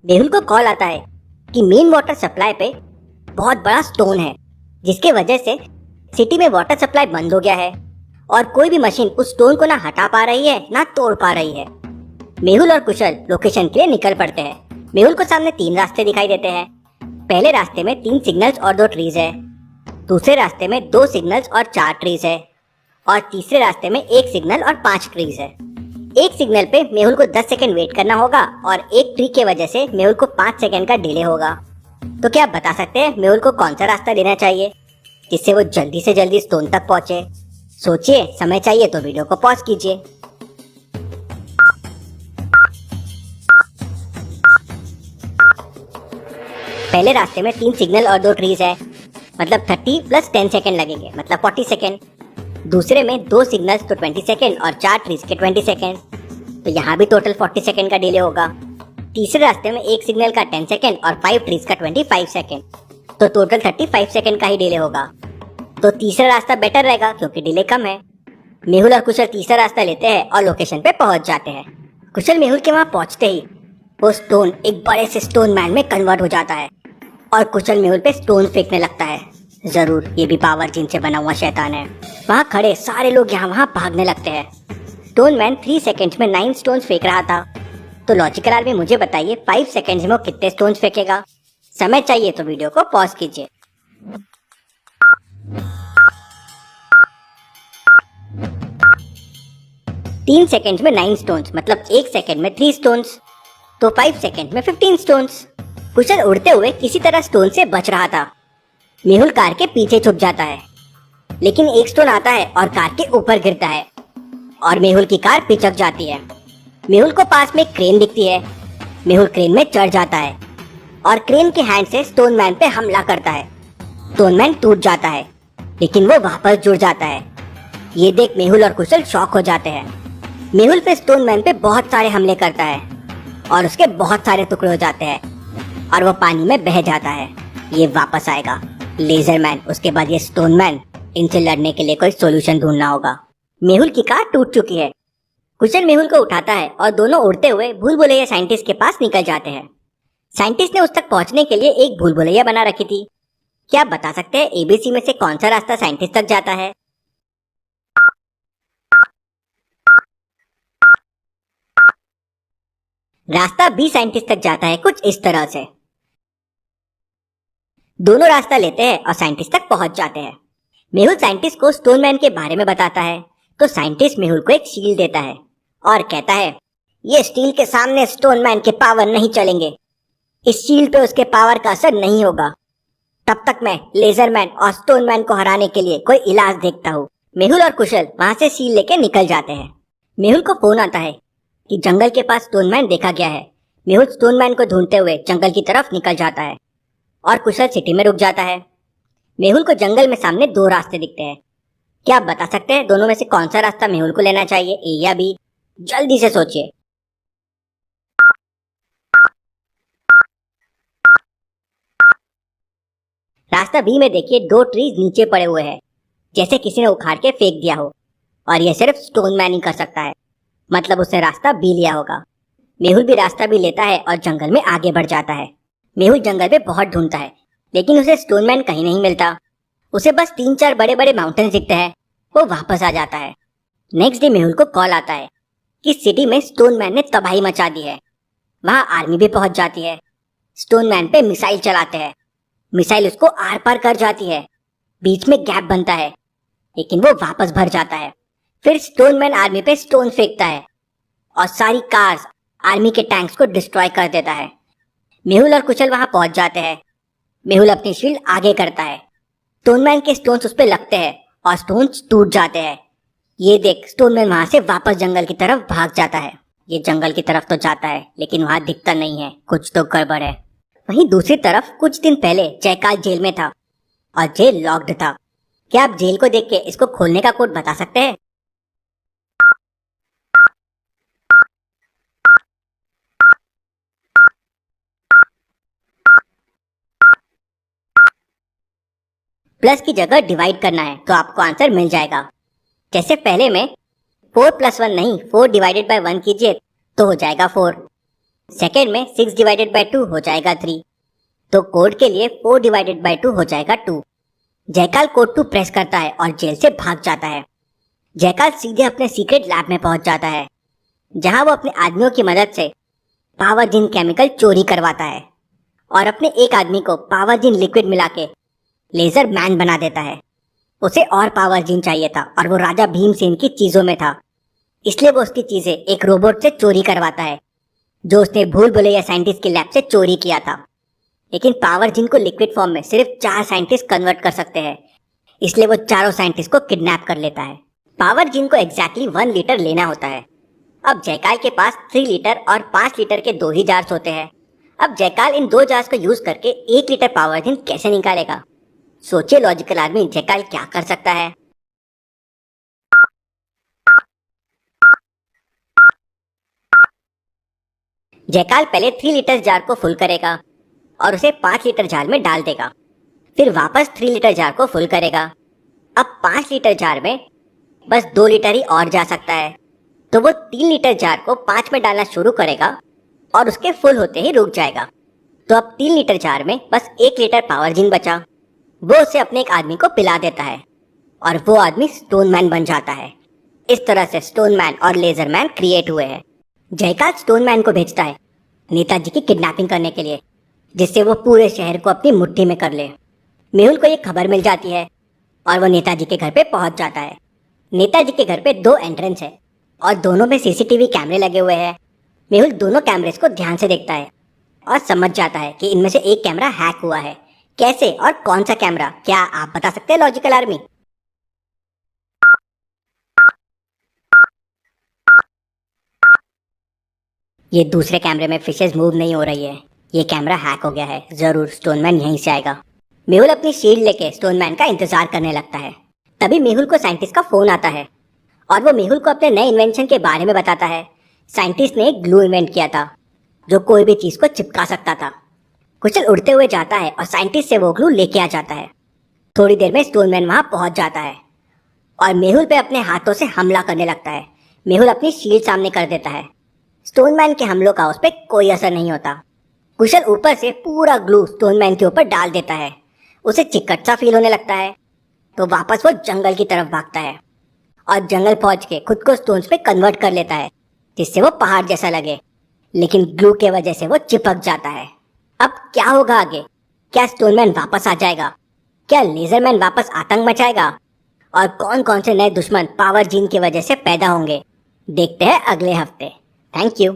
मेहुल को कॉल आता है कि मेन वाटर सप्लाई पे बहुत बड़ा स्टोन है, जिसके वजह से सिटी में वाटर सप्लाई बंद हो गया है और कोई भी मशीन उस स्टोन को ना हटा पा रही है ना तोड़ पा रही है। मेहुल और कुशल लोकेशन के लिए निकल पड़ते हैं। मेहुल को सामने 3 रास्ते दिखाई देते हैं। पहले रास्ते में 3 सिग्नल्स और 2 ट्रीज है, दूसरे रास्ते में 2 सिग्नल्स और 4 ट्रीज है और तीसरे रास्ते में 1 सिग्नल और 5 ट्रीज है। एक सिग्नल पे मेहुल को 10 सेकंड वेट करना होगा और एक ट्री के वजह से मेहुल को 5 सेकंड का डिले होगा। तो क्या आप बता सकते हैं मेहुल को कौन सा रास्ता लेना चाहिए जिससे वो जल्दी से जल्दी स्टोन तक पहुंचे? सोचिए, समय चाहिए तो वीडियो को पॉज कीजिए। पहले रास्ते में 3 सिग्नल और 2 ट्रीज है, मतलब 30 + 10 सेकंड लगेंगे, मतलब 40 सेकंड। दूसरे में 2 सिग्नल्स तो 20 सेकंड और 4 ट्रीज के 20 सेकंड, तो यहाँ भी टोटल 40 सेकंड का डिले होगा। तीसरे रास्ते में 1 सिग्नल का 10 सेकंड और 5 ट्रीज का 25 सेकंड, तो टोटल 35 सेकंड का ही डिले होगा। तो तीसरा रास्ता बेटर रहेगा क्योंकि डिले कम है। मेहुल और कुशल तीसरा रास्ता लेते हैं और लोकेशन पे पहुंच जाते हैं। कुशल मेहुल के वहां पहुंचते ही वो स्टोन एक बड़े से स्टोन मैन में कन्वर्ट हो जाता है और कुशल मेहुल पे स्टोन फेंकने लगता है। जरूर ये भी पावर जीन से बना हुआ शैतान है। वहाँ खड़े सारे लोग यहाँ वहाँ भागने लगते हैं। स्टोन मैन 3 सेकंड्स में 9 स्टोन फेंक रहा था, तो लॉजिकल आर्मी मुझे बताइए 5 सेकंड्स में वो कितने स्टोन फेंकेगा? समय चाहिए तो वीडियो को पॉज कीजिए। तीन सेकंड्स में 9 स्टोन्स, मतलब 1 सेकंड में 3 स्टोन्स, तो 5 सेकंड में 15 स्टोन्स। कुशल उड़ते हुए किसी तरह स्टोन से बच रहा था। मेहुल कार के पीछे छुप जाता है, लेकिन एक स्टोन आता है और कार के ऊपर गिरता है और मेहुल की कार पिचक जाती है। मेहुल को पास में एक क्रेन दिखती है। मेहुल क्रेन में चढ़ जाता है और क्रेन के हैंड से स्टोन मैन पे हमला करता है। स्टोन मैन टूट जाता है, लेकिन वो वापस जुड़ जाता है। ये देख मेहुल और कुशल शॉक हो जाते हैं। मेहुल पे स्टोन मैन पे बहुत सारे हमले करता है और उसके बहुत सारे टुकड़े हो जाते हैं और वो पानी में बह जाता है। ये वापस आएगा लेजर मैन, उसके बाद ये स्टोन मैन। इनसे लड़ने के लिए कोई सॉल्यूशन ढूंढना होगा। मेहुल की कार टूट चुकी है। कुशल मेहुल को उठाता है और दोनों उड़ते हुए भूल भुलैया साइंटिस्ट के पास निकल जाते हैं। साइंटिस्ट ने उस तक पहुंचने के लिए एक भूल भुलैया बना रखी थी। क्या आप बता सकते हैं ABC में से कौन सा रास्ता साइंटिस्ट तक जाता है? रास्ता B साइंटिस्ट तक जाता है कुछ इस तरह से। दोनों रास्ता लेते हैं और साइंटिस्ट तक पहुंच जाते हैं। मेहुल साइंटिस्ट को स्टोन मैन के बारे में बताता है, तो साइंटिस्ट मेहुल को एक शील्ड देता है और कहता है ये स्टील के सामने स्टोन मैन के पावर नहीं चलेंगे। इस शील्ड पे उसके पावर का असर नहीं होगा। तब तक मैं लेजर मैन और स्टोन मैन को हराने के लिए कोई इलाज देखता हूँ। मेहुल और कुशल वहां से शील्ड लेके निकल जाते हैं। मेहुल को फोन आता है कि जंगल के पास स्टोन मैन देखा गया है। मेहुल स्टोन मैन को ढूंढते हुए जंगल की तरफ निकल जाता है और कुशल सिटी में रुक जाता है। मेहुल को जंगल में सामने 2 रास्ते दिखते हैं। क्या आप बता सकते हैं दोनों में से कौन सा रास्ता मेहुल को लेना चाहिए, A या B? जल्दी से सोचिए। रास्ता B में देखिए 2 ट्रीज नीचे पड़े हुए हैं, जैसे किसी ने उखाड़ के फेंक दिया हो, और यह सिर्फ स्टोन मैन ही कर सकता है, मतलब उसने रास्ता B लिया होगा। मेहुल भी रास्ता B लेता है और जंगल में आगे बढ़ जाता है। मेहुल जंगल में बहुत ढूंढता है, लेकिन उसे स्टोन मैन कहीं नहीं मिलता। उसे बस 3-4 बड़े बड़े माउंटेन दिखते हैं। वो वापस आ जाता है। नेक्स्ट डे मेहुल को कॉल आता है कि सिटी में स्टोन मैन ने तबाही मचा दी है। वहाँ आर्मी भी पहुंच जाती है। स्टोन मैन पे मिसाइल चलाते हैं। मिसाइल उसको आर पार कर जाती है। बीच में गैप बनता है, लेकिन वो वापस भर जाता है। फिर स्टोन मैन आर्मी पे स्टोन फेंकता है और सारी कार्स, आर्मी के टैंक्स को डिस्ट्रॉय कर देता है। मेहुल और कुशल वहां पहुंच जाते हैं। मेहुल अपनी शील्ड आगे करता है। स्टोन मैन के स्टोन्स उस पे लगते हैं और स्टोन्स टूट जाते हैं। ये देख स्टोन मैन वहां से वापस जंगल की तरफ भाग जाता है। ये जंगल की तरफ तो जाता है, लेकिन वहां दिखता नहीं है, कुछ तो गड़बड़ है। वहीं दूसरी तरफ कुछ दिन पहले जयकाल जेल में था और जेल लॉक्ड था। क्या आप जेल को देख के इसको खोलने का कोड बता सकते हैं? प्लस की जगह डिवाइड करना है तो आपको आंसर मिल जाएगा। जैसे पहले में 4 + 1 नहीं, 4 / 1 कीजिए तो हो जाएगा 4। सेकेंड में 6/2 हो जाएगा 3। तो कोड के लिए 4/2 हो जाएगा 2। जयकाल कोड 2 प्रेस करता है और जेल से भाग जाता है। जयकाल सीधे अपने सीक्रेट लैब में पहुंच जाता है, जहां वो अपने आदमियों की मदद से पावर जिन केमिकल चोरी करवाता है और अपने एक आदमी को पावर जिन लिक्विड मिला के लेजर मैन बना देता है। उसे और पावर जिन चाहिए था और वो राजा भीमसेन की चीजों में था, इसलिए वो उसकी चीजें एक रोबोट से चोरी करवाता है, जो उसने भूल भुलैया साइंटिस्ट की लैब से चोरी किया था। लेकिन पावर जिन को लिक्विड फॉर्म में सिर्फ 4 साइंटिस्ट कन्वर्ट कर सकते हैं, इसलिए वो चारों साइंटिस्ट को किडनैप कर लेता है। पावर जिन को एग्जैक्टली 1 लीटर लेना होता है। अब जयकाल के पास 3 लीटर और 5 लीटर के 2 ही जार्स होते हैं। अब जयकाल इन 2 जार्स को यूज करके 1 लीटर पावर जिन कैसे निकालेगा? सोचिए लॉजिकल आदमी, जयकाल क्या कर सकता है? जयकाल पहले 3 लीटर जार को फुल करेगा और उसे 5 लीटर जार में डाल देगा। फिर वापस 3 लीटर जार को फुल करेगा। अब 5 लीटर जार में बस 2 लीटर ही और जा सकता है, तो वो 3 लीटर जार को 5 में डालना शुरू करेगा और उसके फुल होते ही रुक जाएगा। तो अब 3 लीटर जार में बस 1 लीटर पावर जिन बचा। वो उसे अपने एक आदमी को पिला देता है और वो आदमी स्टोन मैन बन जाता है। इस तरह से स्टोन मैन और लेजर मैन क्रिएट हुए हैं। जयकाल स्टोन मैन को भेजता है नेताजी की किडनैपिंग करने के लिए, जिससे वो पूरे शहर को अपनी मुट्ठी में कर ले। मेहुल को ये खबर मिल जाती है और वो नेताजी के घर पे पहुंच जाता है। नेताजी के घर पे 2 एंट्रेंस है और दोनों में सीसीटीवी कैमरे लगे हुए हैं। मेहुल दोनों कैमरेस को ध्यान से देखता है और समझ जाता है कि इनमें से एक कैमरा हैक हुआ है। कैसे और कौन सा कैमरा, क्या आप बता सकते हैं लॉजिकल आर्मी? ये दूसरे कैमरे में फिशेस मूव नहीं हो रही है। ये कैमरा हैक हो गया है, जरूर स्टोनमैन यहीं से आएगा। मेहुल अपनी शील्ड लेके स्टोनमैन का इंतजार करने लगता है। तभी मेहुल को साइंटिस्ट का फोन आता है और वो मेहुल को अपने नए इन्वेंशन के बारे में बताता है। साइंटिस्ट ने एक ग्लू इन्वेंट किया था जो कोई भी चीज को चिपका सकता था। कुशल उड़ते हुए जाता है और साइंटिस्ट से वो ग्लू लेके आ जाता है। थोड़ी देर में स्टोनमैन वहां पहुंच जाता है और मेहुल पे अपने हाथों से हमला करने लगता है। मेहुल अपनी शील्ड सामने कर देता है। स्टोनमैन के हमलों का उस पर कोई असर नहीं होता। कुशल ऊपर से पूरा ग्लू स्टोनमैन के ऊपर डाल देता है। उसे चिकट सा फील होने लगता है, तो वापस वो जंगल की तरफ भागता है और जंगल पहुंच के खुद को स्टोन्स पे कन्वर्ट कर लेता है, जिससे वो पहाड़ जैसा लगे। लेकिन ग्लू के वजह से वो चिपक जाता है। अब क्या होगा आगे? क्या स्टोनमैन वापस आ जाएगा? क्या लेजरमैन वापस आतंक मचाएगा? और कौन कौन से नए दुश्मन पावर जीन की वजह से पैदा होंगे? देखते हैं अगले हफ्ते। Thank you.